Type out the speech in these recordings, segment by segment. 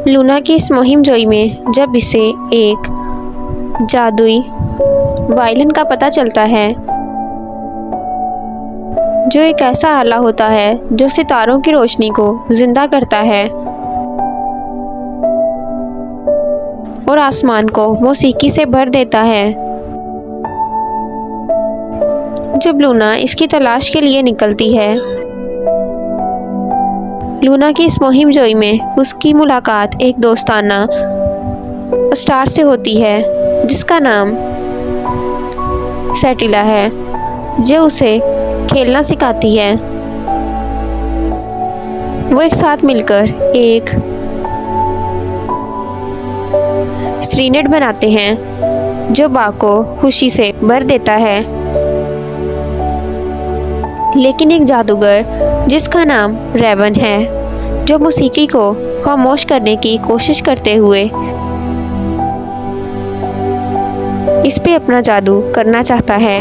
Luna की इस मुहिम जोई में जब इसे एक जादुई वायलिन का पता चलता है, जो एक ऐसा आला होता है जो सितारों की रोशनी को जिंदा करता है और आसमान को मौसीकी से भर देता है। जब लूना इसकी तलाश के लिए निकलती है, लूना की इस मुहिम जोई में उसकी मुलाकात एक दोस्ताना स्टार से होती है जिसका नाम सैटिला है, जो उसे खेलना सिखाती है। वो एक साथ मिलकर एक श्रीनेट बनाते हैं जो बाग को खुशी से भर देता है। लेकिन एक जादूगर जिसका नाम रेवन है, जो मौसीकी को खामोश करने की कोशिश करते हुए इस पे अपना जादू करना चाहता है।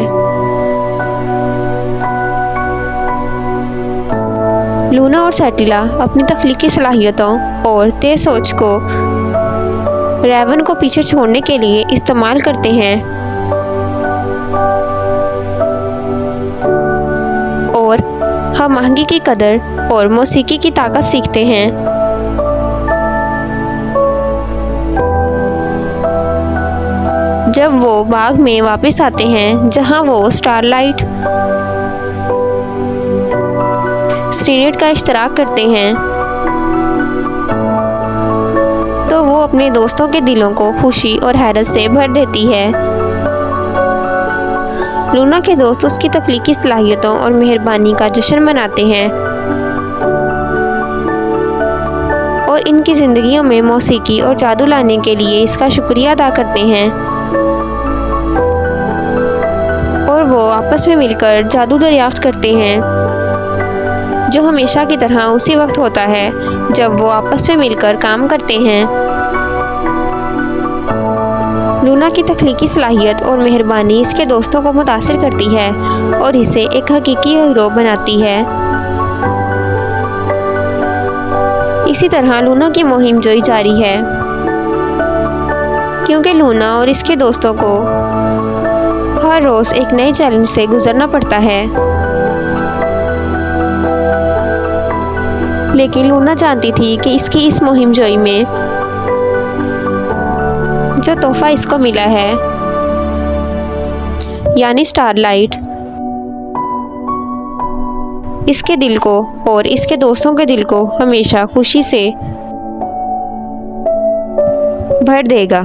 लूना और सैटिला अपनी तख्लीकी सलाहियतों और तेज सोच को रेवन को पीछे छोड़ने के लिए इस्तेमाल करते हैं और हम आहंगी की कदर और मौसीकी की ताकत सीखते हैं। जब वो बाग में वापस आते हैं जहां वो स्टारलाइट श्रीनेट का इश्तराक करते हैं, तो वो अपने दोस्तों के दिलों को खुशी और हैरत से भर देती है। लूना के दोस्त उसकी तख्लीकी सलाहियतों और मेहरबानी का जश्न मनाते हैं और इनकी ज़िंदगियों में मौसीकी और जादू लाने के लिए इसका शुक्रिया अदा करते हैं। और वो आपस में मिलकर जादू दरियाफ्त करते हैं, जो हमेशा की तरह उसी वक्त होता है जब वो आपस में मिलकर काम करते हैं। लूना की तख्लीकी सलाहियत और मेहरबानी इसके दोस्तों को मुतासिर करती है और इसे एक हकीकी हीरो बनाती है। इसी तरह लूना की मुहिम जोई जारी है, क्योंकि लूना और इसके दोस्तों को हर रोज़ एक नए चैलेंज से गुजरना पड़ता है। लेकिन लूना जानती थी कि इसकी इस मुहिम जोई में जो तोहफा इसको मिला है, यानी स्टारलाइट, इसके दिल को और इसके दोस्तों के दिल को हमेशा खुशी से भर देगा।